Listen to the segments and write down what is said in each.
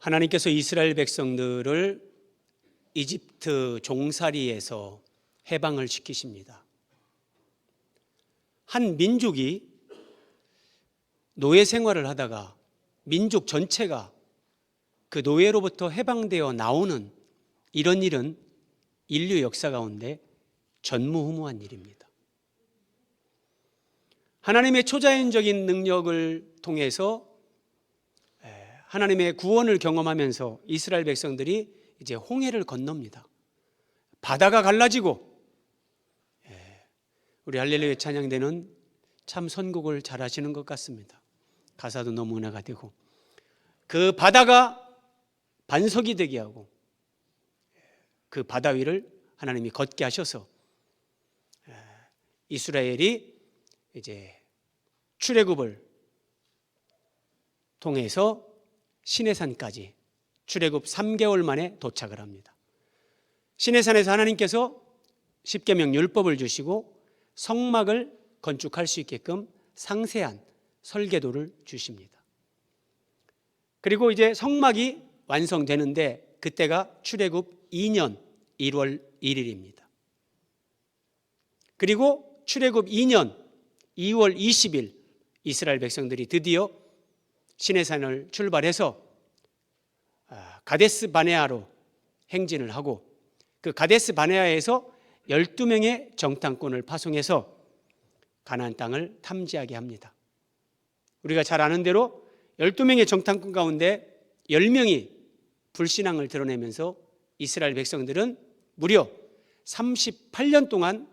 하나님께서 이스라엘 백성들을 이집트 종살이에서 해방을 시키십니다. 한 민족이 노예 생활을 하다가 민족 전체가 그 노예로부터 해방되어 나오는 이런 일은 인류 역사 가운데 전무후무한 일입니다. 하나님의 초자연적인 능력을 통해서 하나님의 구원을 경험하면서 이스라엘 백성들이 이제 홍해를 건넙니다. 바다가 갈라지고, 우리 할렐루야 찬양대는 참 선곡을 잘하시는 것 같습니다. 가사도 너무 은혜가 되고, 그 바다가 반석이 되게 하고 그 바다 위를 하나님이 걷게 하셔서 이스라엘이 이제 출애굽을 통해서 시내산까지 출애굽 3개월 만에 도착을 합니다. 시내산에서 하나님께서 십계명 율법을 주시고 성막을 건축할 수 있게끔 상세한 설계도를 주십니다. 그리고 이제 성막이 완성되는데 그때가 출애굽 2년 1월 1일입니다. 그리고 출애굽 2년 2월 20일 이스라엘 백성들이 드디어 시내산을 출발해서 가데스 바네아로 행진을 하고, 그 가데스 바네아에서 12명의 정탐꾼을 파송해서 가나안 땅을 탐지하게 합니다. 우리가 잘 아는 대로 12명의 정탐꾼 가운데 10명이 불신앙을 드러내면서 이스라엘 백성들은 무려 38년 동안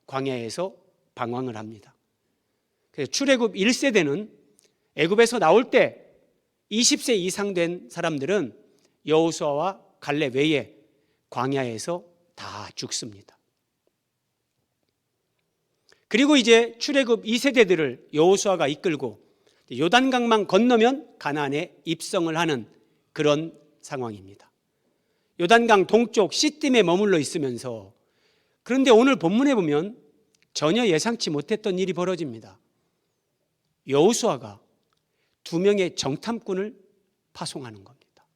광야에서 방황을 합니다. 그래서 출애굽 1세대는 애굽에서 나올 때 20세 이상 된 사람들은 여호수아와 갈렙 외에 광야에서 다 죽습니다. 그리고 이제 출애굽 2세대들을 여호수아가 이끌고 요단강만 건너면 가나안에 입성을 하는 그런 상황입니다. 요단강 동쪽 시딤에 머물러 있으면서, 그런데 오늘 본문에 보면 전혀 예상치 못했던 일이 벌어집니다. 여호수아가 2명의 정탐꾼을 파송하는 겁니다.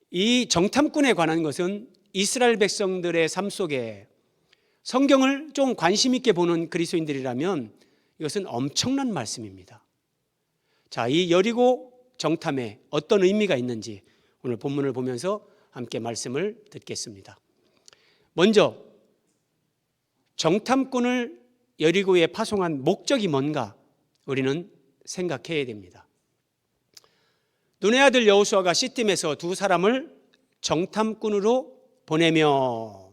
이 정탐꾼에 관한 것은 이스라엘 백성들의 삶 속에 성경을 좀 관심 있게 보는 그리스도인들이라면 이것은 엄청난 말씀입니다. 자, 이 여리고 정탐에 어떤 의미가 있는지 오늘 본문을 보면서 함께 말씀을 듣겠습니다. 먼저 정탐꾼을 여리고에 파송한 목적이 뭔가 우리는 생각해야 됩니다. 눈의 아들 여호수아가 시딤에서 2사람을 정탐꾼으로 보내며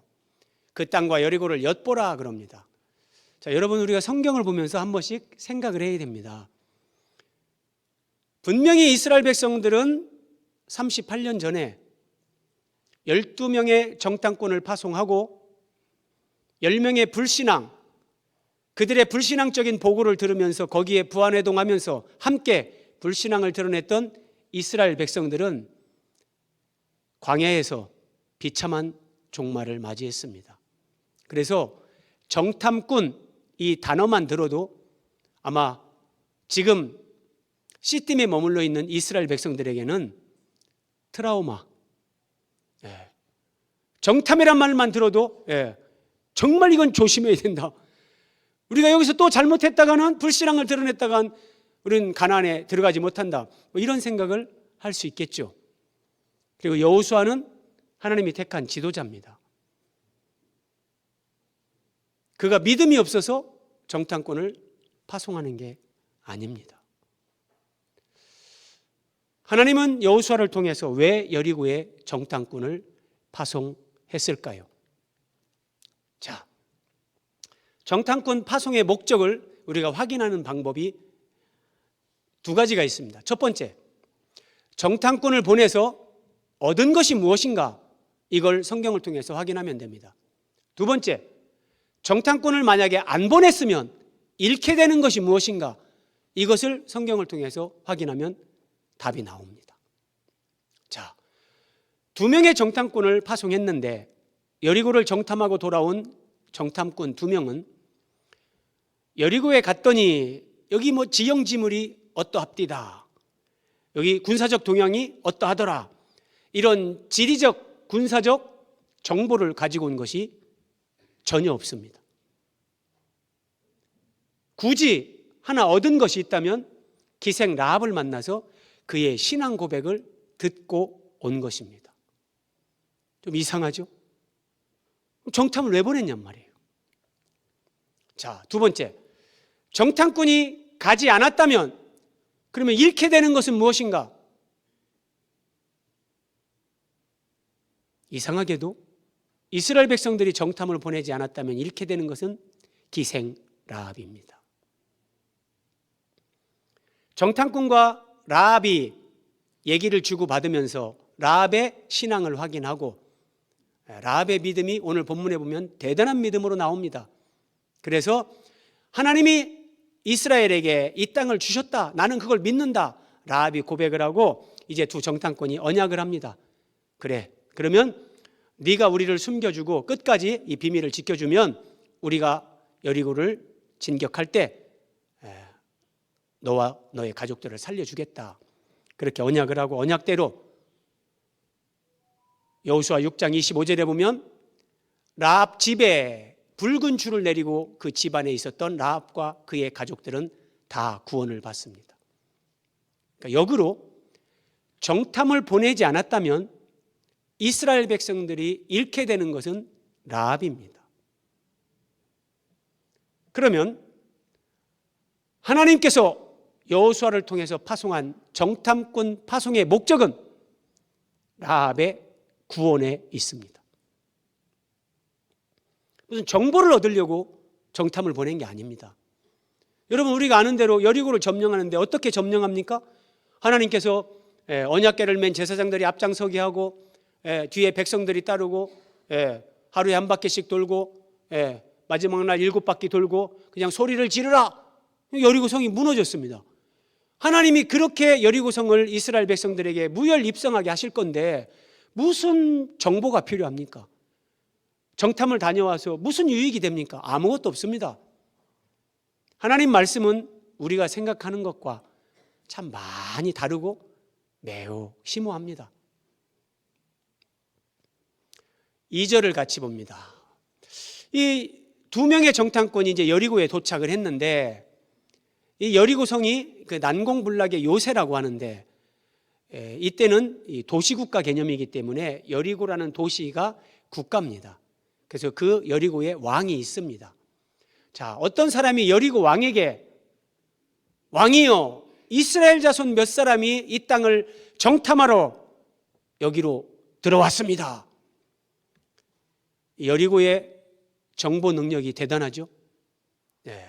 그 땅과 여리고를 엿보라 그럽니다. 자, 여러분, 우리가 성경을 보면서 한 번씩 생각을 해야 됩니다. 분명히 이스라엘 백성들은 38년 전에 12명의 정탐꾼을 파송하고 10명의 불신앙, 그들의 불신앙적인 보고를 들으면서 거기에 부안해동하면서 함께 불신앙을 드러냈던 이스라엘 백성들은 광야에서 비참한 종말을 맞이했습니다. 그래서 정탐꾼 이 단어만 들어도 아마 지금 시딤에 머물러 있는 이스라엘 백성들에게는 트라우마, 정탐이란 말만 들어도 정말 이건 조심해야 된다. 우리가 여기서 또 잘못했다가는, 불신앙을 드러냈다간 우리는 가나안에 들어가지 못한다, 뭐 이런 생각을 할 수 있겠죠. 그리고 여호수아는 하나님이 택한 지도자입니다. 그가 믿음이 없어서 정탐꾼을 파송하는 게 아닙니다. 하나님은 여호수아를 통해서 왜 여리고에 정탐꾼을 파송했을까요? 자, 정탐꾼 파송의 목적을 우리가 확인하는 방법이 2가지가 있습니다. 첫 번째, 정탐꾼을 보내서 얻은 것이 무엇인가, 이걸 성경을 통해서 확인하면 됩니다. 2번째, 정탐꾼을 만약에 안 보냈으면 잃게 되는 것이 무엇인가, 이것을 성경을 통해서 확인하면 답이 나옵니다. 자, 2명의 정탐꾼을 파송했는데 여리고를 정탐하고 돌아온 정탐꾼 2명은 여리고에 갔더니 여기 뭐 지형지물이 어떠합디다, 여기 군사적 동향이 어떠하더라, 이런 지리적 군사적 정보를 가지고 온 것이 전혀 없습니다. 굳이 하나 얻은 것이 있다면 기생 라합을 만나서 그의 신앙 고백을 듣고 온 것입니다. 좀 이상하죠? 정탐을 왜 보냈냔 말이에요. 자, 두 번째, 정탐꾼이 가지 않았다면 그러면 잃게 되는 것은 무엇인가? 이상하게도 이스라엘 백성들이 정탐을 보내지 않았다면 잃게 되는 것은 기생 라합입니다. 정탐꾼과 라합이 얘기를 주고받으면서 라합의 신앙을 확인하고, 라합의 믿음이 오늘 본문에 보면 대단한 믿음으로 나옵니다. 그래서 하나님이 이스라엘에게 이 땅을 주셨다, 나는 그걸 믿는다, 라합이 고백을 하고 이제 두 정탐꾼이 언약을 합니다. 그래, 그러면 네가 우리를 숨겨주고 끝까지 이 비밀을 지켜주면 우리가 여리고를 진격할 때 너와 너의 가족들을 살려주겠다. 그렇게 언약을 하고, 언약대로 여호수아 6장 25절에 보면 라합 집에 붉은 줄을 내리고 그 집안에 있었던 라합과 그의 가족들은 다 구원을 받습니다. 그러니까 역으로 정탐을 보내지 않았다면 이스라엘 백성들이 잃게 되는 것은 라합입니다. 그러면 하나님께서 여호수아를 통해서 파송한 정탐꾼 파송의 목적은 라합의 구원에 있습니다. 무슨 정보를 얻으려고 정탐을 보낸 게 아닙니다. 여러분, 우리가 아는 대로 여리고를 점령하는데 어떻게 점령합니까? 하나님께서 언약궤를 맨 제사장들이 앞장서게 하고 뒤에 백성들이 따르고 하루에 한 바퀴씩 돌고 마지막 날 7바퀴 돌고 그냥 소리를 지르라, 여리고성이 무너졌습니다. 하나님이 그렇게 여리고성을 이스라엘 백성들에게 무혈 입성하게 하실 건데 무슨 정보가 필요합니까? 정탐을 다녀와서 무슨 유익이 됩니까? 아무것도 없습니다. 하나님 말씀은 우리가 생각하는 것과 참 많이 다르고 매우 심오합니다. 2절을 같이 봅니다. 이 두 명의 정탐꾼이 이제 여리고에 도착을 했는데, 이 여리고성이 그 난공불락의 요새라고 하는데, 이때는 이 도시국가 개념이기 때문에 여리고라는 도시가 국가입니다. 그래서 그 여리고에 왕이 있습니다. 자, 어떤 사람이 여리고 왕에게 왕이여, 이스라엘 자손 몇 사람이 이 땅을 정탐하러 여기로 들어왔습니다. 여리고의 정보 능력이 대단하죠. 네.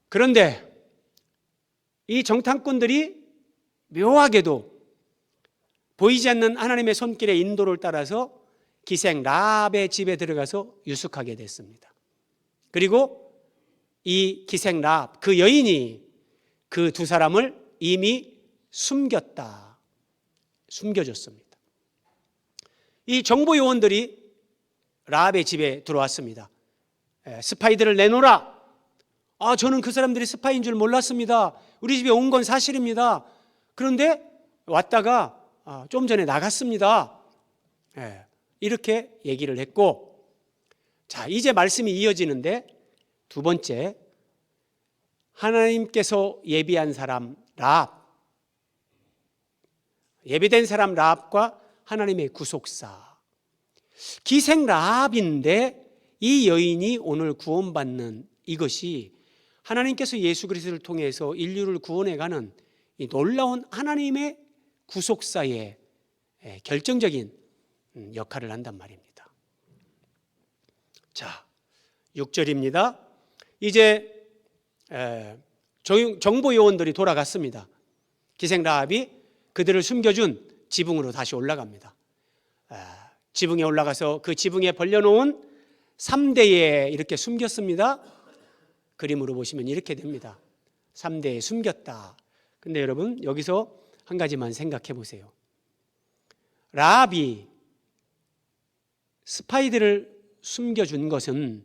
그런데 이 정탐꾼들이 묘하게도 보이지 않는 하나님의 손길의 인도를 따라서 기생 라합의 집에 들어가서 유숙하게 됐습니다. 그리고 이 기생 라합, 그 여인이 그 두 사람을 이미 숨겨줬습니다. 이 정보 요원들이 라합의 집에 들어왔습니다. 스파이들을 내놓으라. 저는 그 사람들이 스파이인 줄 몰랐습니다. 우리 집에 온 건 사실입니다. 그런데 왔다가 좀 전에 나갔습니다. 이렇게 얘기를 했고, 자, 이제 말씀이 이어지는데 두 번째, 하나님께서 예비한 사람 라합, 예비된 사람 라합과 하나님의 구속사, 기생 라합인데 이 여인이 오늘 구원받는 이것이 하나님께서 예수 그리스도를 통해서 인류를 구원해가는 이 놀라운 하나님의 구속사의 결정적인 역할을 한단 말입니다. 자, 6절입니다. 이제 정보 요원들이 돌아갔습니다. 기생 라합이 그들을 숨겨준 지붕으로 다시 올라갑니다. 지붕에 올라가서 그 지붕에 벌려놓은 3대에 이렇게 숨겼습니다. 그림으로 보시면 이렇게 됩니다. 3대에 숨겼다. 근데 여러분, 여기서 한 가지만 생각해 보세요. 라합이 스파이들을 숨겨준 것은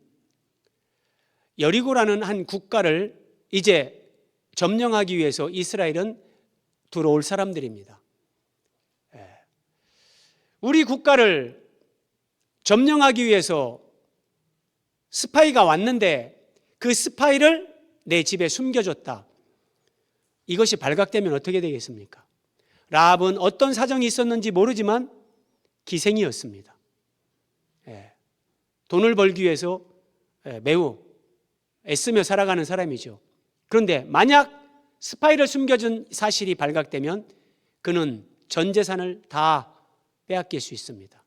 여리고라는 한 국가를 이제 점령하기 위해서 이스라엘은 들어올 사람들입니다. 우리 국가를 점령하기 위해서 스파이가 왔는데 그 스파이를 내 집에 숨겨줬다. 이것이 발각되면 어떻게 되겠습니까? 라합은 어떤 사정이 있었는지 모르지만 기생이었습니다. 돈을 벌기 위해서 매우 애쓰며 살아가는 사람이죠. 그런데 만약 스파이를 숨겨준 사실이 발각되면 그는 전 재산을 다 빼앗길 수 있습니다.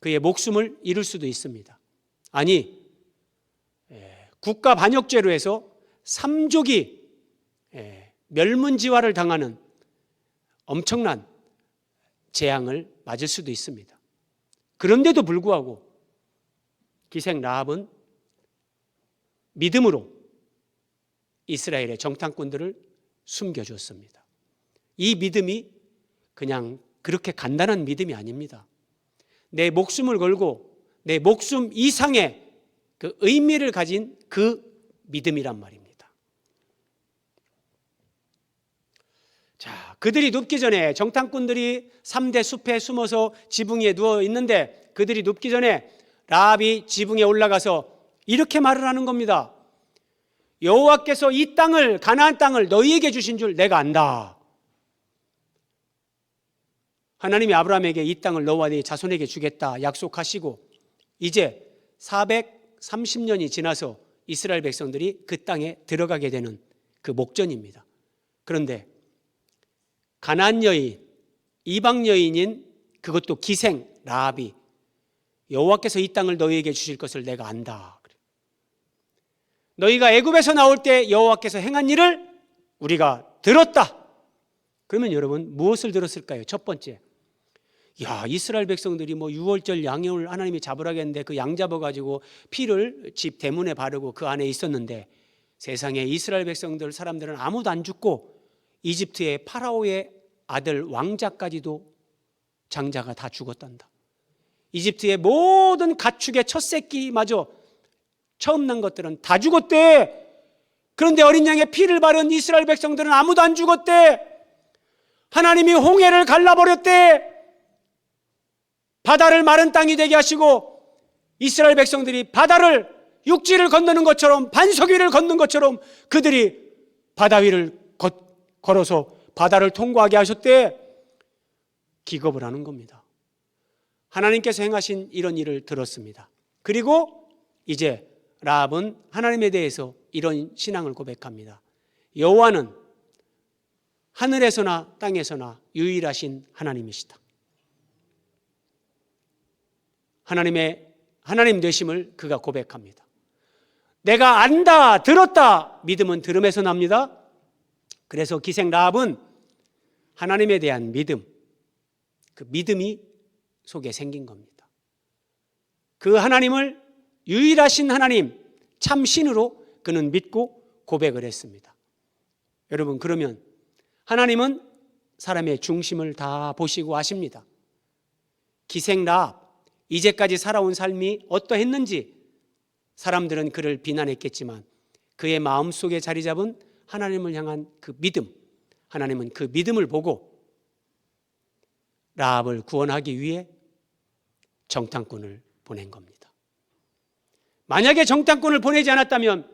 그의 목숨을 잃을 수도 있습니다. 아니, 국가 반역죄로 해서 3족이 멸문지화를 당하는 엄청난 재앙을 맞을 수도 있습니다. 그런데도 불구하고 기생 라합은 믿음으로 이스라엘의 정탐꾼들을 숨겨줬습니다. 이 믿음이 그냥 그렇게 간단한 믿음이 아닙니다. 내 목숨을 걸고 내 목숨 이상의 그 의미를 가진 그 믿음이란 말입니다. 자, 그들이 눕기 전에 정탐꾼들이 3대 숲에 숨어서 지붕 위에 누워 있는데 그들이 눕기 전에 라합이 지붕에 올라가서 이렇게 말을 하는 겁니다. 여호와께서 이 땅을, 가나안 땅을 너희에게 주신 줄 내가 안다. 하나님이 아브라함에게 이 땅을 너와 네 자손에게 주겠다 약속하시고 이제 430년이 지나서 이스라엘 백성들이 그 땅에 들어가게 되는 그 목전입니다. 그런데 가나안 여인, 이방 여인인 그것도 기생 라합이 여호와께서 이 땅을 너희에게 주실 것을 내가 안다. 너희가 애굽에서 나올 때 여호와께서 행한 일을 우리가 들었다. 그러면 여러분 무엇을 들었을까요? 첫 번째, 이스라엘 백성들이 뭐 유월절 양을 하나님이 잡으라고 했는데 그 양 잡아가지고 피를 집 대문에 바르고 그 안에 있었는데 세상에 이스라엘 백성들 사람들은 아무도 안 죽고 이집트의 파라오의 아들 왕자까지도 장자가 다 죽었단다. 이집트의 모든 가축의 첫 새끼마저 처음 난 것들은 다 죽었대. 그런데 어린 양의 피를 바른 이스라엘 백성들은 아무도 안 죽었대. 하나님이 홍해를 갈라버렸대. 바다를 마른 땅이 되게 하시고 이스라엘 백성들이 바다를 육지를 건너는 것처럼 반석 위를 걷는 것처럼 그들이 바다 위를 걸어서 바다를 통과하게 하셨대. 기겁을 하는 겁니다. 하나님께서 행하신 이런 일을 들었습니다. 그리고 이제 라합은 하나님에 대해서 이런 신앙을 고백합니다. 여호와는 하늘에서나 땅에서나 유일하신 하나님이시다. 하나님 되심을 그가 고백합니다. 내가 안다, 들었다. 믿음은 들음에서 납니다. 그래서 기생 라합은 하나님에 대한 믿음, 그 믿음이 속에 생긴 겁니다. 그 하나님을 유일하신 하나님, 참 신으로 그는 믿고 고백을 했습니다. 여러분, 그러면 하나님은 사람의 중심을 다 보시고 아십니다. 기생 라합, 이제까지 살아온 삶이 어떠했는지 사람들은 그를 비난했겠지만 그의 마음속에 자리 잡은 하나님을 향한 그 믿음, 하나님은 그 믿음을 보고 라합을 구원하기 위해 정탐꾼을 보낸 겁니다. 만약에 정탐꾼을 보내지 않았다면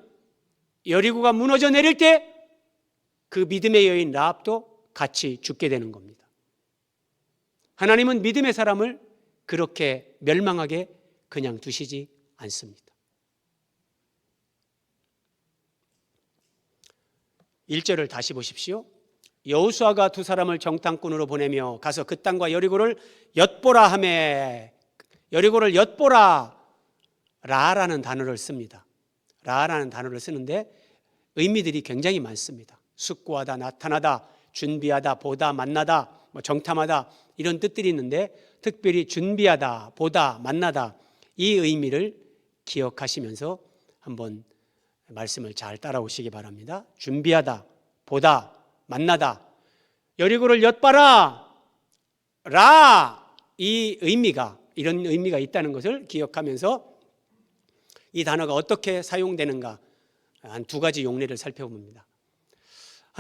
여리고가 무너져 내릴 때 그 믿음의 여인 라합도 같이 죽게 되는 겁니다. 하나님은 믿음의 사람을 그렇게 멸망하게 그냥 두시지 않습니다. 1절을 다시 보십시오. 여호수아가 두 사람을 정탐꾼으로 보내며 가서 그 땅과 여리고를 엿보라 하매, 여리고를 엿보라, 라라는 단어를 씁니다. 라라는 단어를 쓰는데 의미들이 굉장히 많습니다. 숙고하다, 나타나다, 준비하다, 보다, 만나다, 정탐하다 이런 뜻들이 있는데 특별히 준비하다, 보다, 만나다 이 의미를 기억하시면서 한번 말씀을 잘 따라오시기 바랍니다. 준비하다, 보다, 만나다, 여리고를 엿봐라, 라, 이 의미가, 이런 의미가 있다는 것을 기억하면서 이 단어가 어떻게 사용되는가 한 두 가지 용례를 살펴봅니다.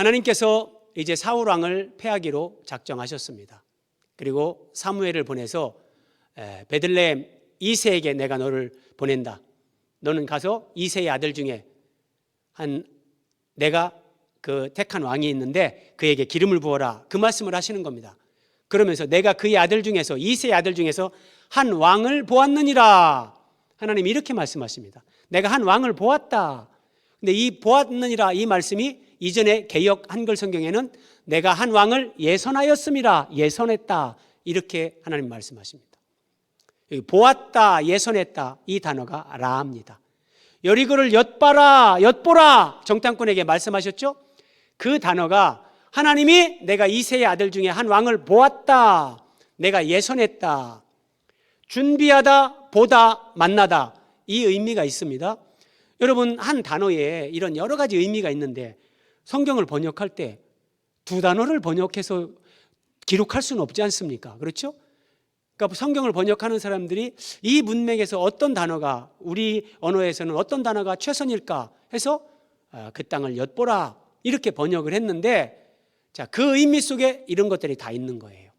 하나님께서 이제 사울 왕을 패하기로 작정하셨습니다. 그리고 사무엘을 보내서 베들레헴 이새에게 내가 너를 보낸다. 너는 가서 이새의 아들 중에 내가 그 택한 왕이 있는데 그에게 기름을 부어라. 그 말씀을 하시는 겁니다. 그러면서 내가 그의 아들 중에서 이새의 아들 중에서 한 왕을 보았느니라. 하나님이 이렇게 말씀하십니다. 내가 한 왕을 보았다. 근데 이 보았느니라 이 말씀이 이전에 개역 한글 성경에는 내가 한 왕을 예선하였음이라, 예선했다, 이렇게 하나님 말씀하십니다. 여기 보았다, 예선했다, 이 단어가 라입니다. 여리고를 엿봐라, 엿보라 정탐꾼에게 말씀하셨죠. 그 단어가 하나님이 내가 이새의 아들 중에 한 왕을 보았다, 내가 예선했다, 준비하다, 보다, 만나다, 이 의미가 있습니다. 여러분, 한 단어에 이런 여러 가지 의미가 있는데 성경을 번역할 때 두 단어를 번역해서 기록할 수는 없지 않습니까? 그렇죠? 그러니까 성경을 번역하는 사람들이 이 문맥에서 어떤 단어가, 우리 언어에서는 어떤 단어가 최선일까 해서 그 땅을 엿보라 이렇게 번역을 했는데, 자, 그 의미 속에 이런 것들이 다 있는 거예요.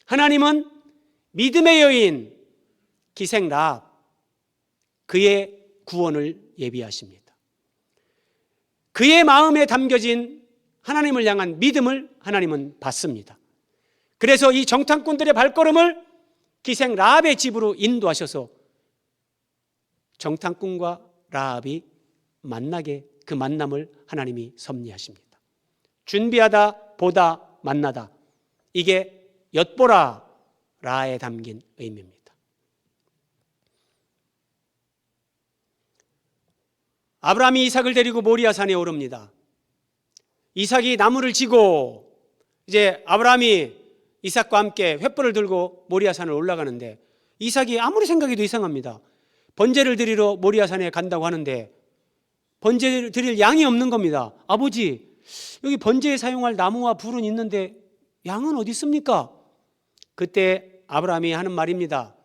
하나님은 믿음의 여인 기생 라합, 그의 구원을 예비하십니다. 그의 마음에 담겨진 하나님을 향한 믿음을 하나님은 받습니다. 그래서 이 정탐꾼들의 발걸음을 기생 라합의 집으로 인도하셔서 정탐꾼과 라합이 만나게, 그 만남을 하나님이 섭리하십니다. 준비하다, 보다, 만나다, 이게 엿보라 라에 담긴 의미입니다. 아브라함이 이삭을 데리고 모리아산에 오릅니다. 이삭이 나무를 지고 이제 아브라함이 이삭과 함께 횃불을 들고 모리아산을 올라가는데 이삭이 아무리 생각해도 이상합니다. 번제를 드리러 모리아산에 간다고 하는데 번제를 드릴 양이 없는 겁니다. 아버지, 여기 번제에 사용할 나무와 불은 있는데 양은 어디 있습니까? 그때 아브라함이 하는 말입니다.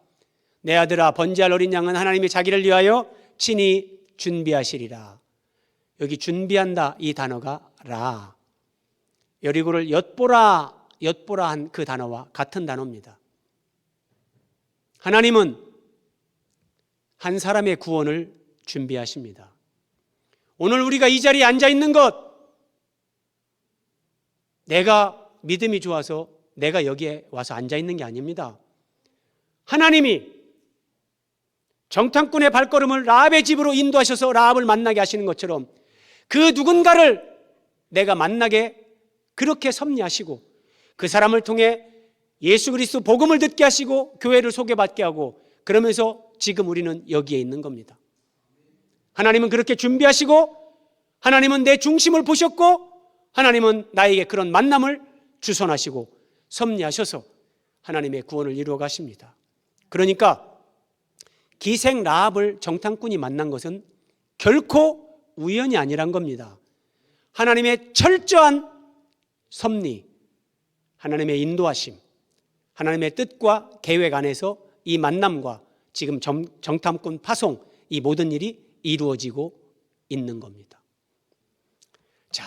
내 아들아, 번제할 어린 양은 하나님이 자기를 위하여 친히 준비하시리라. 여기 준비한다 이 단어가 라, 여리고를 엿보라, 엿보라 한 그 단어와 같은 단어입니다. 하나님은 한 사람의 구원을 준비하십니다. 오늘 우리가 이 자리에 앉아 있는 것, 내가 믿음이 좋아서 내가 여기에 와서 앉아 있는 게 아닙니다. 하나님이 정탐꾼의 발걸음을 라합의 집으로 인도하셔서 라합을 만나게 하시는 것처럼 그 누군가를 내가 만나게 그렇게 섭리하시고 그 사람을 통해 예수 그리스도 복음을 듣게 하시고 교회를 소개받게 하고, 그러면서 지금 우리는 여기에 있는 겁니다. 하나님은 그렇게 준비하시고, 하나님은 내 중심을 보셨고, 하나님은 나에게 그런 만남을 주선하시고 섭리하셔서 하나님의 구원을 이루어 가십니다. 그러니까 기생 라합을 정탐꾼이 만난 것은 결코 우연이 아니란 겁니다. 하나님의 철저한 섭리, 하나님의 인도하심, 하나님의 뜻과 계획 안에서 이 만남과 지금 정탐꾼 파송, 이 모든 일이 이루어지고 있는 겁니다. 자,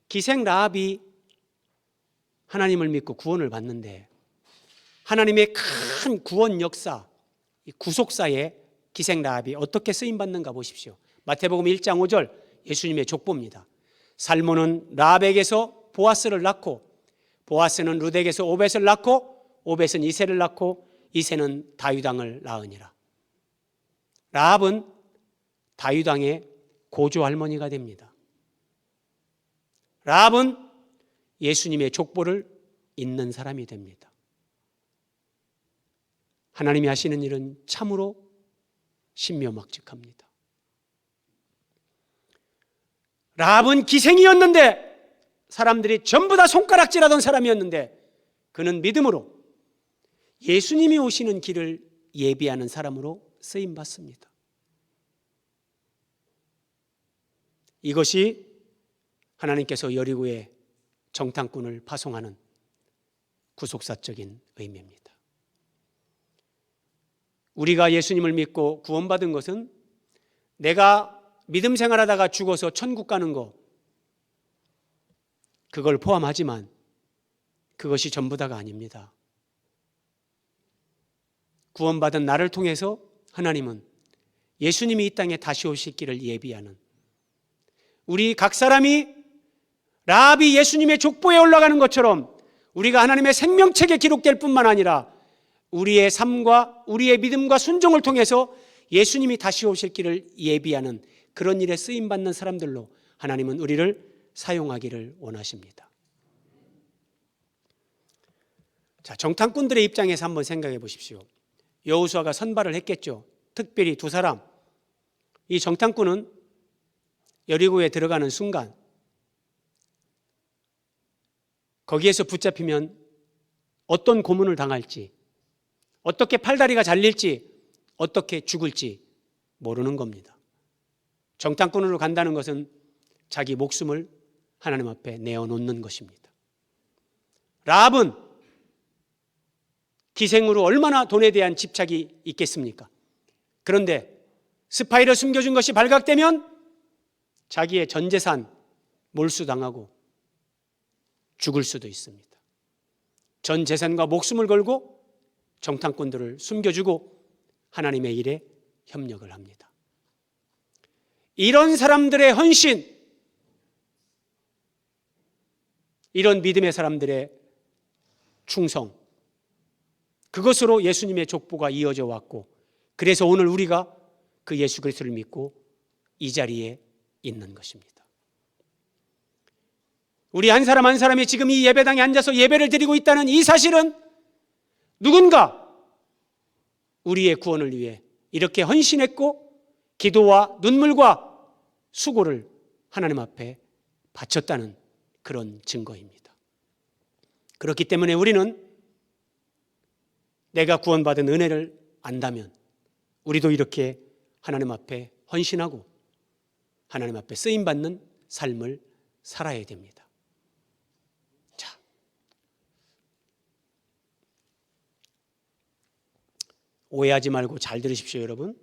기생 라합이 하나님을 믿고 구원을 받는데 하나님의 큰 구원 역사, 이 구속사에 기생 라합이 어떻게 쓰임받는가 보십시오. 마태복음 1장 5절 예수님의 족보입니다. 살몬은 라합에게서 보아스를 낳고, 보아스는 룻에게서 오벳을 낳고, 오벳은 이새를 낳고, 이새는 다윗 왕을 낳으니라. 라합은 다윗 왕의 고조 할머니가 됩니다. 라합은 예수님의 족보를 잇는 사람이 됩니다. 하나님이 하시는 일은 참으로 신묘막측합니다. 라합은 기생이었는데, 사람들이 전부 다 손가락질하던 사람이었는데, 그는 믿음으로 예수님이 오시는 길을 예비하는 사람으로 쓰임받습니다. 이것이 하나님께서 여리고에 정탐꾼을 파송하는 구속사적인 의미입니다. 우리가 예수님을 믿고 구원받은 것은 내가 믿음 생활하다가 죽어서 천국 가는 거, 그걸 포함하지만 그것이 전부다가 아닙니다. 구원받은 나를 통해서 하나님은 예수님이 이 땅에 다시 오실 길을 예비하는, 우리 각 사람이 라비 예수님의 족보에 올라가는 것처럼 우리가 하나님의 생명책에 기록될 뿐만 아니라 우리의 삶과 우리의 믿음과 순종을 통해서 예수님이 다시 오실 길을 예비하는 그런 일에 쓰임받는 사람들로 하나님은 우리를 사용하기를 원하십니다. 자, 정탐꾼들의 입장에서 한번 생각해 보십시오. 여호수아가 선발을 했겠죠. 특별히 두 사람. 이 정탐꾼은 여리고에 들어가는 순간 거기에서 붙잡히면 어떤 고문을 당할지, 어떻게 팔다리가 잘릴지, 어떻게 죽을지 모르는 겁니다. 정탐꾼으로 간다는 것은 자기 목숨을 하나님 앞에 내어놓는 것입니다. 라합은 기생으로 얼마나 돈에 대한 집착이 있겠습니까? 그런데 스파이를 숨겨준 것이 발각되면 자기의 전 재산 몰수당하고 죽을 수도 있습니다. 전 재산과 목숨을 걸고 정탐꾼들을 숨겨주고 하나님의 일에 협력을 합니다. 이런 사람들의 헌신, 이런 믿음의 사람들의 충성, 그것으로 예수님의 족보가 이어져 왔고, 그래서 오늘 우리가 그 예수 그리스도를 믿고 이 자리에 있는 것입니다. 우리 한 사람 한 사람이 지금 이 예배당에 앉아서 예배를 드리고 있다는 이 사실은 누군가 우리의 구원을 위해 이렇게 헌신했고 기도와 눈물과 수고를 하나님 앞에 바쳤다는 그런 증거입니다. 그렇기 때문에 우리는 내가 구원받은 은혜를 안다면 우리도 이렇게 하나님 앞에 헌신하고 하나님 앞에 쓰임받는 삶을 살아야 됩니다. 자, 오해하지 말고 잘 들으십시오, 여러분.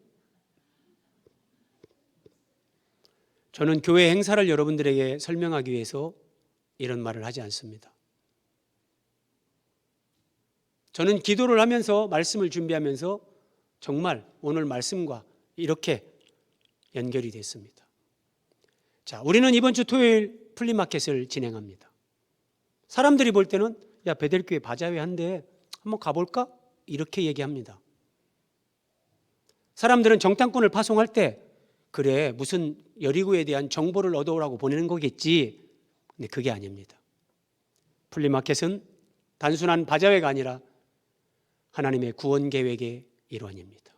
저는 교회 행사를 여러분들에게 설명하기 위해서 이런 말을 하지 않습니다. 저는 기도를 하면서 말씀을 준비하면서 정말 오늘 말씀과 이렇게 연결이 됐습니다. 자, 우리는 이번 주 토요일 플리마켓을 진행합니다. 사람들이 볼 때는 야, 베델교회 바자회 한데 한번 가볼까? 이렇게 얘기합니다. 사람들은 정탐꾼을 파송할 때 그래, 무슨 여리고에 대한 정보를 얻어오라고 보내는 거겠지. 근데 그게 아닙니다. 플리마켓은 단순한 바자회가 아니라 하나님의 구원 계획의 일환입니다.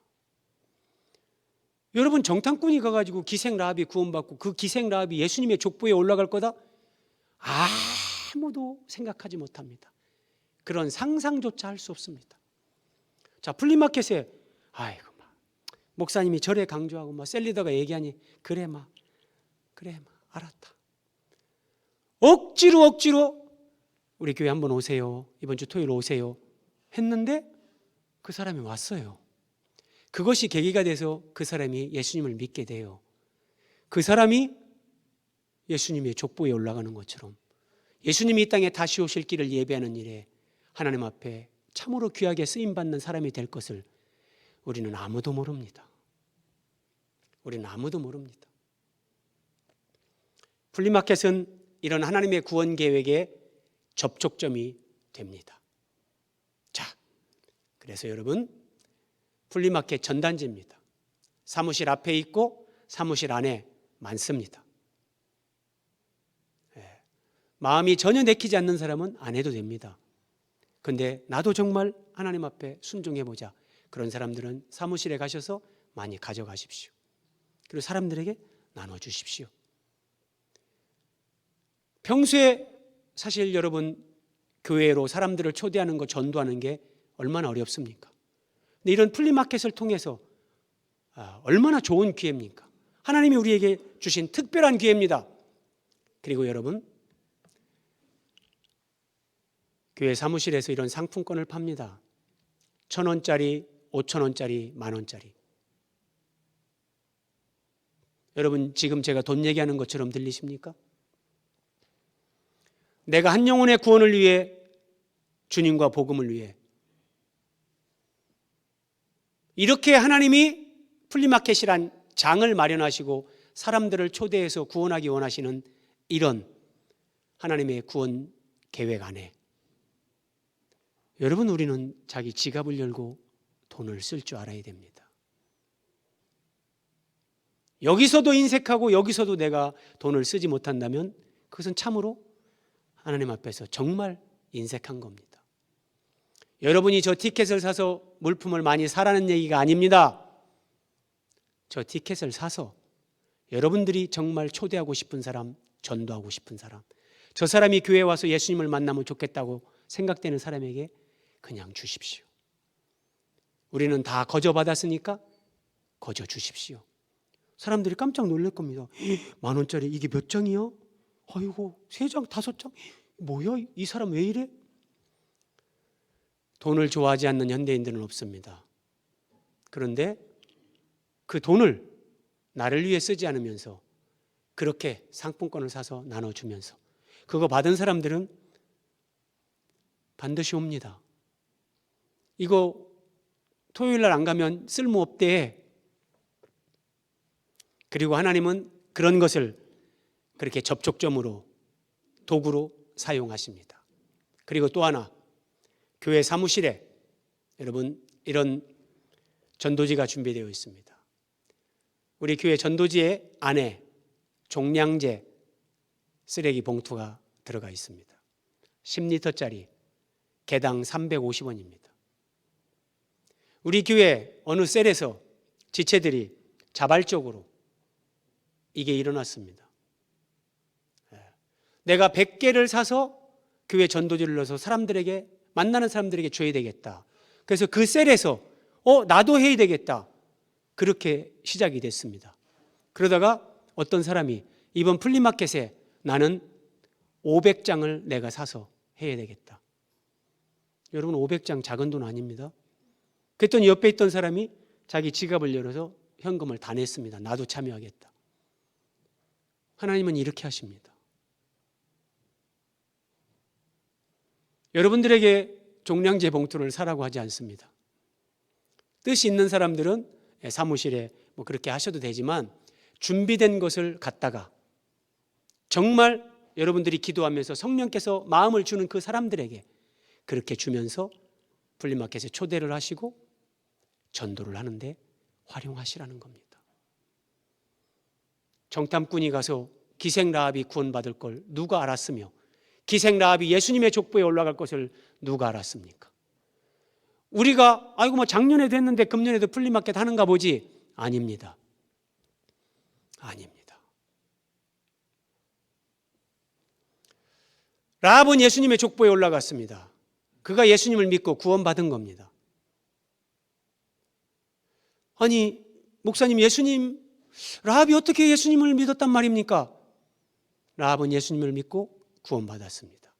여러분, 정탐꾼이 가가지고 기생 라합이 구원받고 그 기생 라합이 예수님의 족보에 올라갈 거다? 아무도 생각하지 못합니다. 그런 상상조차 할 수 없습니다. 자, 플리마켓에 아이고 막 목사님이 절에 강조하고 막 셀리더가 얘기하니 그래 막 알았다. 억지로 우리 교회 한번 오세요. 이번 주 토요일 오세요. 했는데 그 사람이 왔어요. 그것이 계기가 돼서 그 사람이 예수님을 믿게 돼요. 그 사람이 예수님의 족보에 올라가는 것처럼 예수님이 이 땅에 다시 오실 길을 예배하는 일에 하나님 앞에 참으로 귀하게 쓰임받는 사람이 될 것을 우리는 아무도 모릅니다. 우리는 아무도 모릅니다. 플리마켓은 이런 하나님의 구원 계획의 접촉점이 됩니다. 자, 그래서 여러분, 플리마켓 전단지입니다. 사무실 앞에 있고 사무실 안에 많습니다. 마음이 전혀 내키지 않는 사람은 안 해도 됩니다. 근데 나도 정말 하나님 앞에 순종해보자. 그런 사람들은 사무실에 가셔서 많이 가져가십시오. 그리고 사람들에게 나눠주십시오. 평소에 사실 여러분 교회로 사람들을 초대하는 거, 전도하는 게 얼마나 어렵습니까? 근데 이런 플리마켓을 통해서 얼마나 좋은 기회입니까? 하나님이 우리에게 주신 특별한 기회입니다. 그리고 여러분, 교회 사무실에서 이런 상품권을 팝니다. 1,000원짜리, 5,000원짜리, 10,000원짜리. 여러분, 지금 제가 돈 얘기하는 것처럼 들리십니까? 내가 한 영혼의 구원을 위해, 주님과 복음을 위해, 이렇게 하나님이 플리마켓이란 장을 마련하시고 사람들을 초대해서 구원하기 원하시는 이런 하나님의 구원 계획 안에, 여러분, 우리는 자기 지갑을 열고 돈을 쓸 줄 알아야 됩니다. 여기서도 인색하고 여기서도 내가 돈을 쓰지 못한다면 그것은 참으로 하나님 앞에서 정말 인색한 겁니다. 여러분이 저 티켓을 사서 물품을 많이 사라는 얘기가 아닙니다. 저 티켓을 사서 여러분들이 정말 초대하고 싶은 사람, 전도하고 싶은 사람, 저 사람이 교회에 와서 예수님을 만나면 좋겠다고 생각되는 사람에게 그냥 주십시오. 우리는 다 거저 받았으니까 거저 주십시오. 사람들이 깜짝 놀랄 겁니다. 10,000원짜리 이게 몇 장이요? 아이고, 3장, 5장? 뭐야? 이 사람 왜 이래? 돈을 좋아하지 않는 현대인들은 없습니다. 그런데 그 돈을 나를 위해 쓰지 않으면서 그렇게 상품권을 사서 나눠주면서 그거 받은 사람들은 반드시 옵니다. 이거 토요일 날 안 가면 쓸모없대. 그리고 하나님은 그런 것을 그렇게 접촉점으로, 도구로 사용하십니다. 그리고 또 하나, 교회 사무실에 여러분 이런 전도지가 준비되어 있습니다. 우리 교회 전도지의 안에 종량제 쓰레기 봉투가 들어가 있습니다. 10리터짜리 개당 350원입니다. 우리 교회 어느 셀에서 지체들이 자발적으로 이게 일어났습니다. 내가 100개를 사서 교회 전도지를 넣어서 사람들에게, 만나는 사람들에게 줘야 되겠다. 그래서 그 셀에서 나도 해야 되겠다. 그렇게 시작이 됐습니다. 그러다가 어떤 사람이 이번 플리마켓에 나는 500장을 내가 사서 해야 되겠다. 여러분, 500장 작은 돈 아닙니다. 그랬더니 옆에 있던 사람이 자기 지갑을 열어서 현금을 다 냈습니다. 나도 참여하겠다. 하나님은 이렇게 하십니다. 여러분들에게 종량제 봉투를 사라고 하지 않습니다. 뜻이 있는 사람들은 사무실에 뭐 그렇게 하셔도 되지만 준비된 것을 갖다가 정말 여러분들이 기도하면서 성령께서 마음을 주는 그 사람들에게 그렇게 주면서 플리마켓에 초대를 하시고 전도를 하는데 활용하시라는 겁니다. 정탐꾼이 가서 기생 라합이 구원받을 걸 누가 알았으며 기생 라합이 예수님의 족보에 올라갈 것을 누가 알았습니까? 우리가 아이고 뭐 작년에도 했는데 금년에도 플리마켓 하는가 보지. 아닙니다. 아닙니다. 라합은 예수님의 족보에 올라갔습니다. 그가 예수님을 믿고 구원받은 겁니다. 아니, 목사님, 라합이 어떻게 예수님을 믿었단 말입니까? 라합은 예수님을 믿고 구원받았습니다.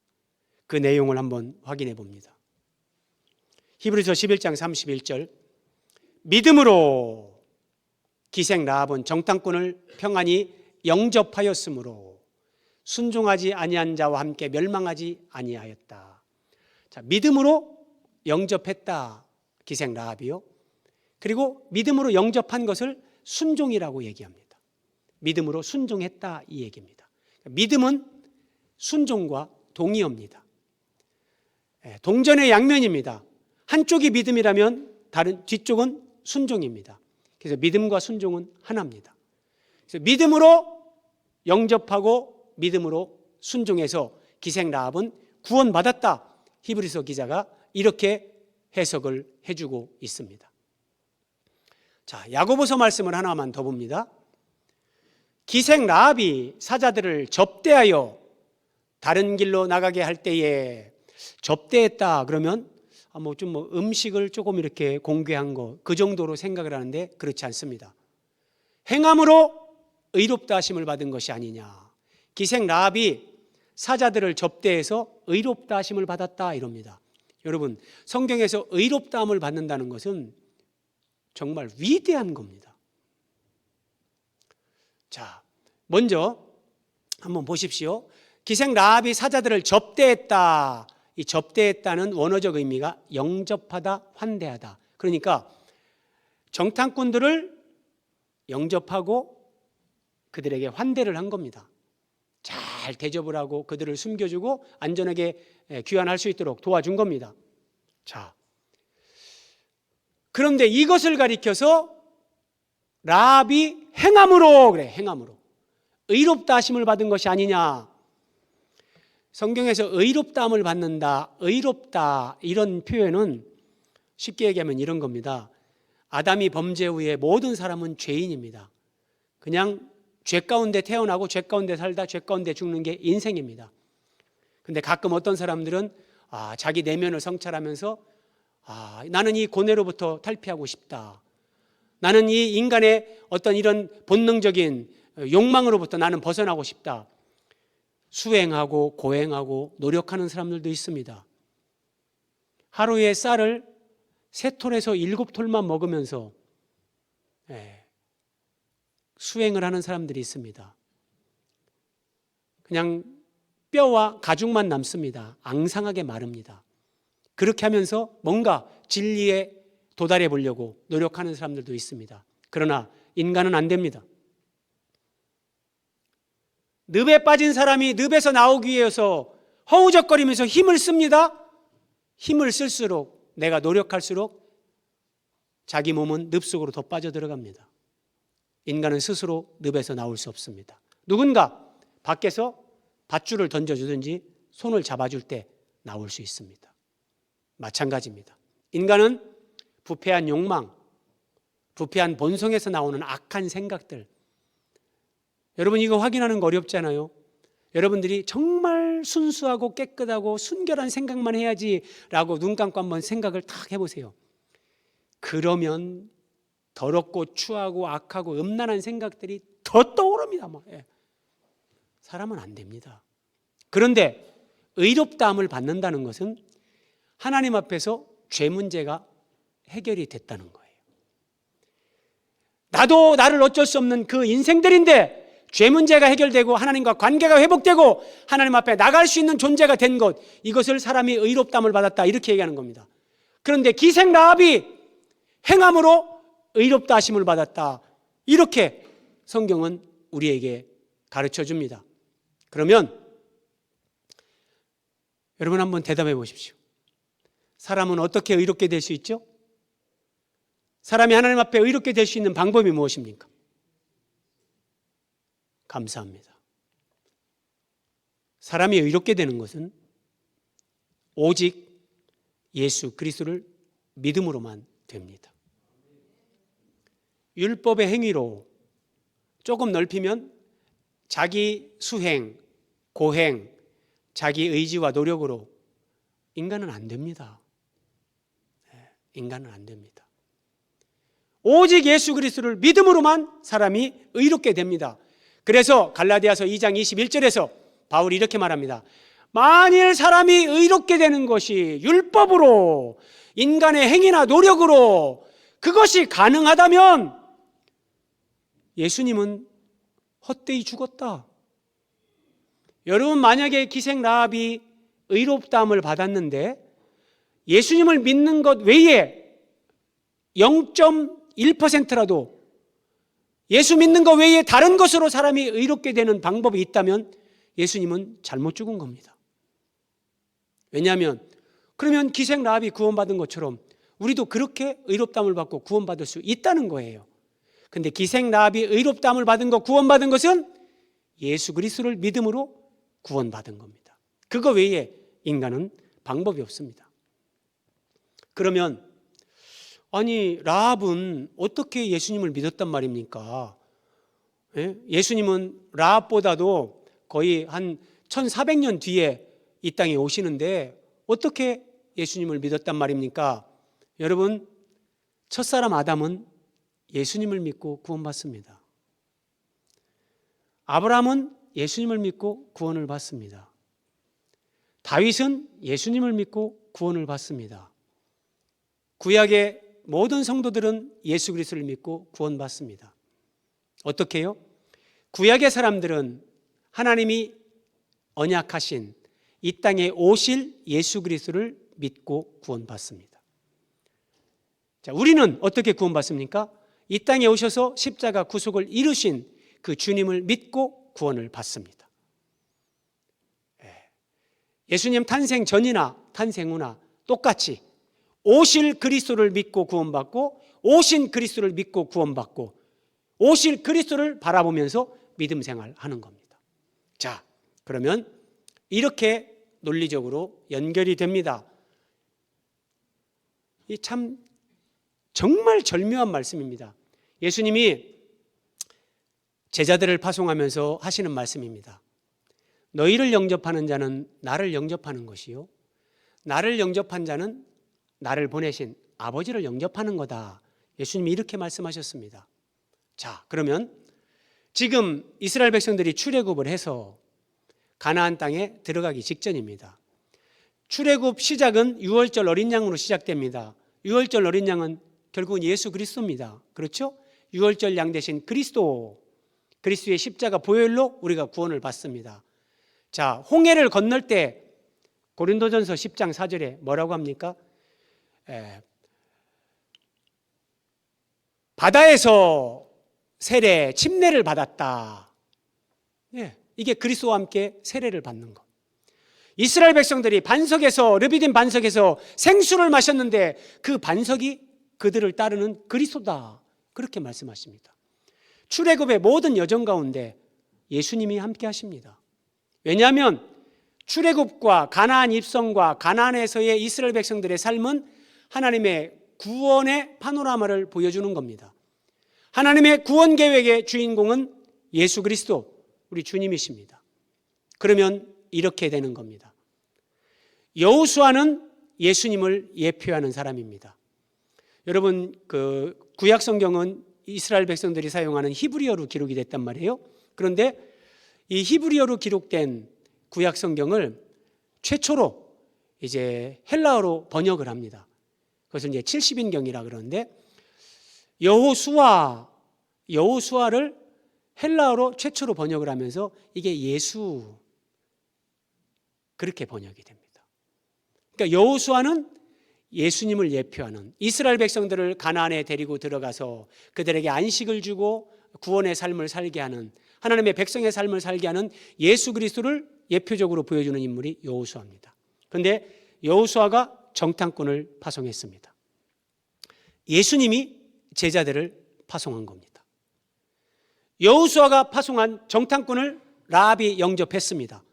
그 내용을 한번 확인해 봅니다. 히브리서 11장 31절, 믿음으로 기생 라합은 정탐꾼을 평안히 영접하였으므로 순종하지 아니한 자와 함께 멸망하지 아니하였다. 자, 믿음으로 영접했다, 기생 라합이요. 그리고 믿음으로 영접한 것을 순종이라고 얘기합니다. 믿음으로 순종했다, 이 얘기입니다. 믿음은 순종과 동의어입니다. 동전의 양면입니다. 한쪽이 믿음이라면 뒤쪽은 순종입니다. 그래서 믿음과 순종은 하나입니다. 그래서 믿음으로 영접하고 믿음으로 순종해서 기생 라합은 구원받았다. 히브리서 기자가 이렇게 해석을 해주고 있습니다. 자, 야고보서 말씀을 하나만 더 봅니다. 기생 라합이 사자들을 접대하여 다른 길로 나가게 할 때에 접대했다 그러면 음식을 조금 이렇게 공개한 거, 그 정도로 생각을 하는데 그렇지 않습니다. 행함으로 의롭다 하심을 받은 것이 아니냐. 기생 라합이 사자들을 접대해서 의롭다 하심을 받았다 이럽니다. 여러분, 성경에서 의롭다 함을 받는다는 것은 정말 위대한 겁니다. 자, 먼저 한번 보십시오. 기생 라합이 사자들을 접대했다. 이 접대했다는 원어적 의미가 영접하다, 환대하다. 그러니까 정탐꾼들을 영접하고 그들에게 환대를 한 겁니다. 잘 대접을 하고 그들을 숨겨주고 안전하게 귀환할 수 있도록 도와준 겁니다. 자, 그런데 이것을 가리켜서 라합이 행함으로, 그래, 행함으로 의롭다 하심을 받은 것이 아니냐. 성경에서 의롭다함을 받는다, 의롭다, 이런 표현은 쉽게 얘기하면 이런 겁니다. 아담이 범죄 후에 모든 사람은 죄인입니다. 그냥 죄 가운데 태어나고 죄 가운데 살다 죄 가운데 죽는 게 인생입니다. 근데 가끔 어떤 사람들은 자기 내면을 성찰하면서 나는 이 고뇌로부터 탈피하고 싶다. 나는 이 인간의 어떤 이런 본능적인 욕망으로부터 나는 벗어나고 싶다. 수행하고 고행하고 노력하는 사람들도 있습니다. 하루에 쌀을 3톨에서 7톨만 먹으면서 수행을 하는 사람들이 있습니다. 그냥 뼈와 가죽만 남습니다. 앙상하게 마릅니다. 그렇게 하면서 뭔가 진리에 도달해 보려고 노력하는 사람들도 있습니다. 그러나 인간은 안 됩니다. 늪에 빠진 사람이 늪에서 나오기 위해서 허우적거리면서 힘을 씁니다. 힘을 쓸수록, 내가 노력할수록 자기 몸은 늪 속으로 더 빠져 들어갑니다. 인간은 스스로 늪에서 나올 수 없습니다. 누군가 밖에서 밧줄을 던져주든지 손을 잡아줄 때 나올 수 있습니다. 마찬가지입니다. 인간은 부패한 욕망, 부패한 본성에서 나오는 악한 생각들, 여러분 이거 확인하는 거 어렵잖아요. 여러분들이 정말 순수하고 깨끗하고 순결한 생각만 해야지 라고 눈 감고 한번 생각을 탁 해보세요. 그러면 더럽고 추하고 악하고 음란한 생각들이 더 떠오릅니다. 사람은 안 됩니다. 그런데 의롭다함을 받는다는 것은 하나님 앞에서 죄 문제가 해결이 됐다는 거예요. 나도 나를 어쩔 수 없는 그 인생들인데 죄 문제가 해결되고 하나님과 관계가 회복되고 하나님 앞에 나갈 수 있는 존재가 된 것, 이것을 사람이 의롭다함을 받았다 이렇게 얘기하는 겁니다. 그런데 기생 라합이 행함으로 의롭다 하심을 받았다, 이렇게 성경은 우리에게 가르쳐 줍니다. 그러면 여러분 한번 대답해 보십시오. 사람은 어떻게 의롭게 될 수 있죠? 사람이 하나님 앞에 의롭게 될 수 있는 방법이 무엇입니까? 감사합니다. 사람이 의롭게 되는 것은 오직 예수 그리스도를 믿음으로만 됩니다. 율법의 행위로 조금 넓히면 자기 수행, 고행, 자기 의지와 노력으로 인간은 안 됩니다. 인간은 안 됩니다. 오직 예수 그리스도를 믿음으로만 사람이 의롭게 됩니다. 그래서 갈라디아서 2장 21절에서 바울이 이렇게 말합니다. 만일 사람이 의롭게 되는 것이 율법으로, 인간의 행위나 노력으로 그것이 가능하다면 예수님은 헛되이 죽었다. 여러분 만약에 기생 라합이 의롭다함을 받았는데 예수님을 믿는 것 외에 0.1%라도 예수 믿는 것 외에 다른 것으로 사람이 의롭게 되는 방법이 있다면 예수님은 잘못 죽은 겁니다. 왜냐하면 그러면 기생 라합이 구원받은 것처럼 우리도 그렇게 의롭다함을 받고 구원받을 수 있다는 거예요. 근데 기생 라합이 의롭다함을 받은 것, 구원받은 것은 예수 그리스도를 믿음으로 구원받은 겁니다. 그거 외에 인간은 방법이 없습니다. 그러면 아니 라합은 어떻게 예수님을 믿었단 말입니까? 예수님은 라합보다도 거의 한 1400년 뒤에 이 땅에 오시는데 어떻게 예수님을 믿었단 말입니까? 여러분, 첫사람 아담은 예수님을 믿고 구원받습니다. 아브라함은 예수님을 믿고 구원을 받습니다. 다윗은 예수님을 믿고 구원을 받습니다. 구약의 모든 성도들은 예수 그리스도를 믿고 구원받습니다. 어떻게 해요? 구약의 사람들은 하나님이 언약하신 이 땅에 오실 예수 그리스도를 믿고 구원받습니다. 자, 우리는 어떻게 구원받습니까? 이 땅에 오셔서 십자가 구속을 이루신 그 주님을 믿고 구원을 받습니다. 예수님 탄생 전이나 탄생 후나 똑같이 오실 그리스도를 믿고 구원받고 오신 그리스도를 믿고 구원받고 오실 그리스도를 바라보면서 믿음 생활하는 겁니다. 자, 그러면 이렇게 논리적으로 연결이 됩니다. 이 참 정말 절묘한 말씀입니다. 예수님이 제자들을 파송하면서 하시는 말씀입니다. 너희를 영접하는 자는 나를 영접하는 것이요 나를 영접한 자는 나를 보내신 아버지를 영접하는 거다. 예수님이 이렇게 말씀하셨습니다. 자, 그러면 지금 이스라엘 백성들이 출애굽을 해서 가나안 땅에 들어가기 직전입니다. 출애굽 시작은 유월절 어린 양으로 시작됩니다. 유월절 어린 양은 결국은 예수 그리스도입니다. 그렇죠? 유월절 양 대신 그리스도의 십자가 보혈로 우리가 구원을 받습니다. 자, 홍해를 건널 때 고린도전서 10장 4절에 뭐라고 합니까? 바다에서 세례, 침례를 받았다. 이게 그리스도와 함께 세례를 받는 것. 이스라엘 백성들이 르비딤 반석에서 생수를 마셨는데 그 반석이 그들을 따르는 그리스도다. 그렇게 말씀하십니다. 출애굽의 모든 여정 가운데 예수님이 함께 하십니다. 왜냐하면 출애굽과 가나안 입성과 가나안에서의 이스라엘 백성들의 삶은 하나님의 구원의 파노라마를 보여주는 겁니다. 하나님의 구원 계획의 주인공은 예수 그리스도, 우리 주님이십니다. 그러면 이렇게 되는 겁니다. 여호수아는 예수님을 예표하는 사람입니다. 여러분, 그 구약 성경은 이스라엘 백성들이 사용하는 히브리어로 기록이 됐단 말이에요. 그런데 이 히브리어로 기록된 구약 성경을 최초로 이제 헬라어로 번역을 합니다. 그것을 이제 70인경이라 그러는데 여호수아를 헬라어로 최초로 번역을 하면서 이게 예수, 그렇게 번역이 됩니다. 그러니까 여호수아는 예수님을 예표하는, 이스라엘 백성들을 가나안에 데리고 들어가서 그들에게 안식을 주고 구원의 삶을 살게 하는, 하나님의 백성의 삶을 살게 하는 예수 그리스도를 예표적으로 보여주는 인물이 여호수아입니다. 그런데 여호수아가 정탐꾼을 파송했습니다. 예수님이 제자들을 파송한 겁니다. 여호수아가 파송한 정탐꾼을 라합이 영접했습니다.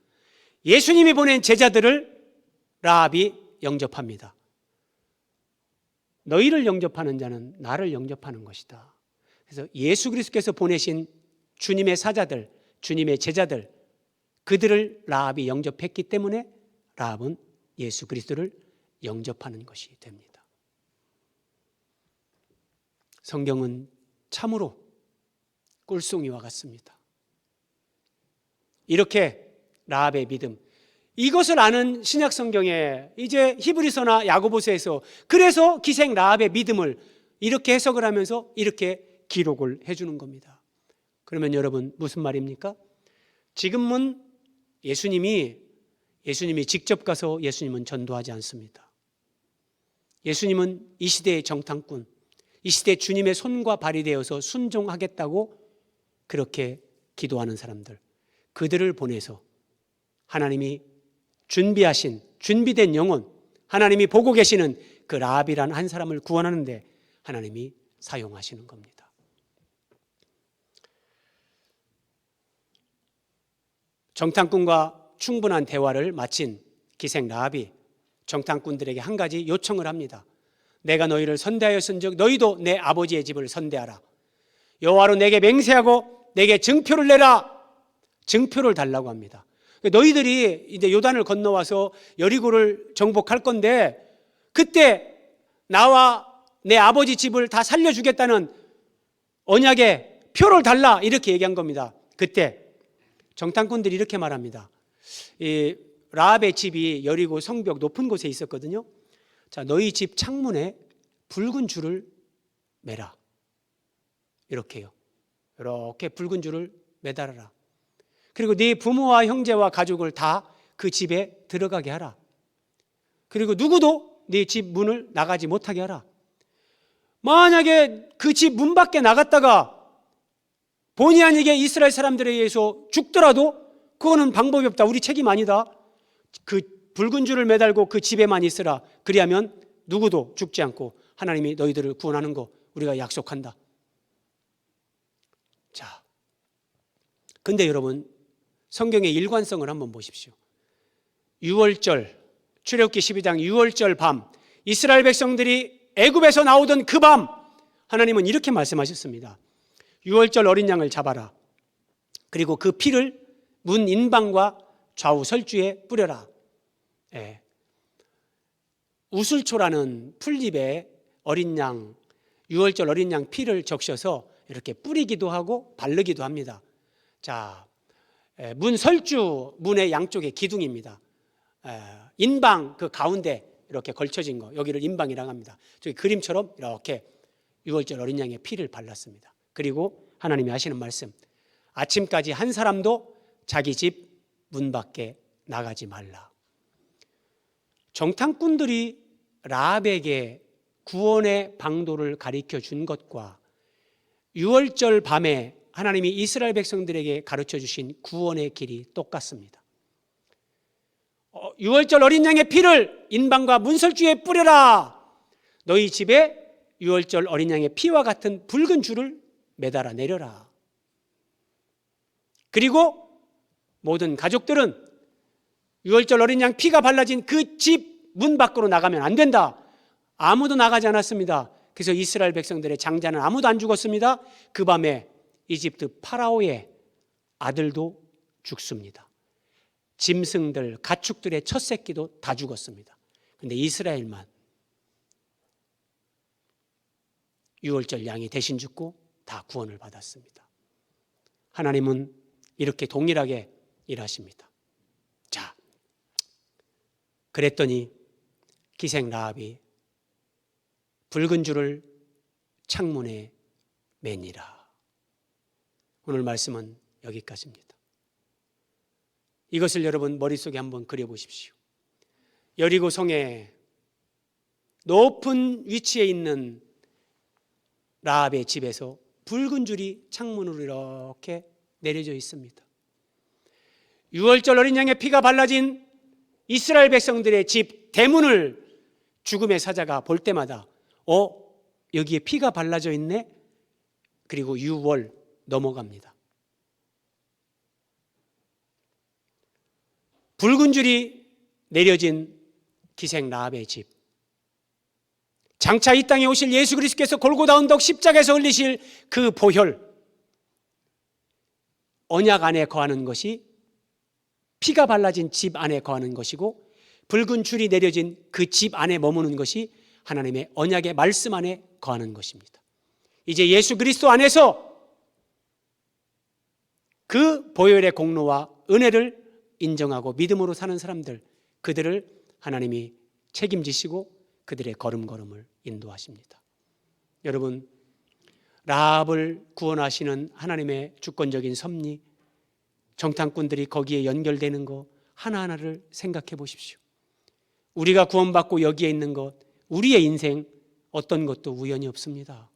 예수님이 보낸 제자들을 라합이 영접합니다. 너희를 영접하는 자는 나를 영접하는 것이다. 그래서 예수 그리스도께서 보내신 주님의 사자들, 주님의 제자들, 그들을 라합이 영접했기 때문에 라합은 예수 그리스도를 영접하는 것이 됩니다. 성경은 참으로 꿀송이와 같습니다. 이렇게 라합의 믿음, 이것을 아는 신약 성경에 이제 히브리서나 야고보서에서 그래서 기생 라합의 믿음을 이렇게 해석을 하면서 이렇게 기록을 해주는 겁니다. 그러면 여러분, 무슨 말입니까? 지금은 예수님이 직접 가서 예수님은 전도하지 않습니다. 예수님은 이 시대의 정탐꾼, 이 시대 주님의 손과 발이 되어서 순종하겠다고 그렇게 기도하는 사람들, 그들을 보내서 하나님이 준비된 영혼, 하나님이 보고 계시는 그 라합이라는 한 사람을 구원하는데 하나님이 사용하시는 겁니다. 정탐꾼과 충분한 대화를 마친 기생 라합이 정탐꾼들에게 한 가지 요청을 합니다. 내가 너희를 선대하였은즉 너희도 내 아버지의 집을 선대하라. 여호와로 내게 맹세하고 내게 증표를 내라. 증표를 달라고 합니다. 너희들이 이제 요단을 건너와서 여리고를 정복할 건데 그때 나와 내 아버지 집을 다 살려주겠다는 언약의 표를 달라, 이렇게 얘기한 겁니다. 그때 정탐꾼들이 이렇게 말합니다. 이 라합의 집이 여리고 성벽 높은 곳에 있었거든요. 자, 너희 집 창문에 붉은 줄을 매라. 이렇게요. 이렇게 붉은 줄을 매달아라. 그리고 네 부모와 형제와 가족을 다 그 집에 들어가게 하라. 그리고 누구도 네 집 문을 나가지 못하게 하라. 만약에 그 집 문 밖에 나갔다가 본의 아니게 이스라엘 사람들에 의해서 죽더라도 그거는 방법이 없다. 우리 책임 아니다. 그 붉은 줄을 매달고 그 집에만 있으라. 그리하면 누구도 죽지 않고 하나님이 너희들을 구원하는 거 우리가 약속한다. 자, 근데 여러분, 성경의 일관성을 한번 보십시오. 6월절, 출애굽기 12장 6월절 밤, 이스라엘 백성들이 애굽에서 나오던 그 밤, 하나님은 이렇게 말씀하셨습니다. 6월절 어린 양을 잡아라. 그리고 그 피를 문 인방과 좌우 설주에 뿌려라. 예. 우슬초라는 풀잎에 어린 양, 6월절 어린 양 피를 적셔서 이렇게 뿌리기도 하고 바르기도 합니다. 자, 문 설주, 문의 양쪽에 기둥입니다. 인방 그 가운데 이렇게 걸쳐진 거, 여기를 인방이라고 합니다. 저기 그림처럼 이렇게 6월절 어린 양의 피를 발랐습니다. 그리고 하나님이 하시는 말씀, 아침까지 한 사람도 자기 집 문 밖에 나가지 말라. 정탐꾼들이 라합에게 구원의 방도를 가르쳐 준 것과 6월절 밤에 하나님이 이스라엘 백성들에게 가르쳐 주신 구원의 길이 똑같습니다. 6월절 어린 양의 피를 인방과 문설주에 뿌려라. 너희 집에 6월절 어린 양의 피와 같은 붉은 줄을 매달아 내려라. 그리고 모든 가족들은 6월절 어린 양 피가 발라진 그 집 문 밖으로 나가면 안 된다. 아무도 나가지 않았습니다. 그래서 이스라엘 백성들의 장자는 아무도 안 죽었습니다. 그 밤에 이집트 파라오의 아들도 죽습니다. 짐승들, 가축들의 첫 새끼도 다 죽었습니다. 그런데 이스라엘만 6월절 양이 대신 죽고 다 구원을 받았습니다. 하나님은 이렇게 동일하게 일하십니다. 자, 그랬더니 기생 라합이 붉은 줄을 창문에 매니라. 오늘 말씀은 여기까지입니다. 이것을 여러분 머릿속에 한번 그려보십시오. 여리고 성의 높은 위치에 있는 라합의 집에서 붉은 줄이 창문으로 이렇게 내려져 있습니다. 6월절 어린 양의 피가 발라진 이스라엘 백성들의 집 대문을 죽음의 사자가 볼 때마다 여기에 피가 발라져 있네. 그리고 6월 넘어갑니다. 붉은 줄이 내려진 기생 라합의 집, 장차 이 땅에 오실 예수 그리스도께서 골고다 언덕 십자가에서 흘리실 그 보혈, 언약 안에 거하는 것이 피가 발라진 집 안에 거하는 것이고, 붉은 줄이 내려진 그 집 안에 머무는 것이 하나님의 언약의 말씀 안에 거하는 것입니다. 이제 예수 그리스도 안에서 그 보혈의 공로와 은혜를 인정하고 믿음으로 사는 사람들, 그들을 하나님이 책임지시고 그들의 걸음걸음을 인도하십니다. 여러분, 라합을 구원하시는 하나님의 주권적인 섭리, 정탐꾼들이 거기에 연결되는 것 하나하나를 생각해 보십시오. 우리가 구원받고 여기에 있는 것, 우리의 인생 어떤 것도 우연이 없습니다.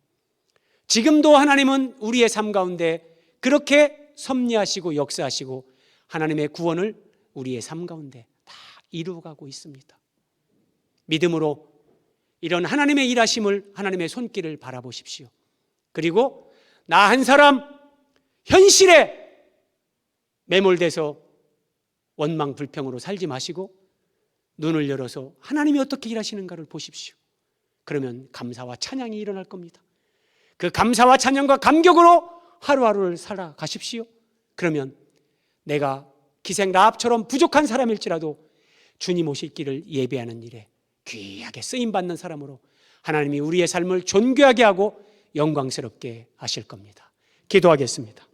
지금도 하나님은 우리의 삶 가운데 그렇게 섭리하시고 역사하시고 하나님의 구원을 우리의 삶 가운데 다 이루어가고 있습니다. 믿음으로 이런 하나님의 일하심을, 하나님의 손길을 바라보십시오. 그리고 나 한 사람 현실에 매몰돼서 원망 불평으로 살지 마시고 눈을 열어서 하나님이 어떻게 일하시는가를 보십시오. 그러면 감사와 찬양이 일어날 겁니다. 그 감사와 찬양과 감격으로 하루하루를 살아가십시오. 그러면 내가 기생 라합처럼 부족한 사람일지라도 주님 오실 길을 예배하는 일에 귀하게 쓰임받는 사람으로 하나님이 우리의 삶을 존귀하게 하고 영광스럽게 하실 겁니다. 기도하겠습니다.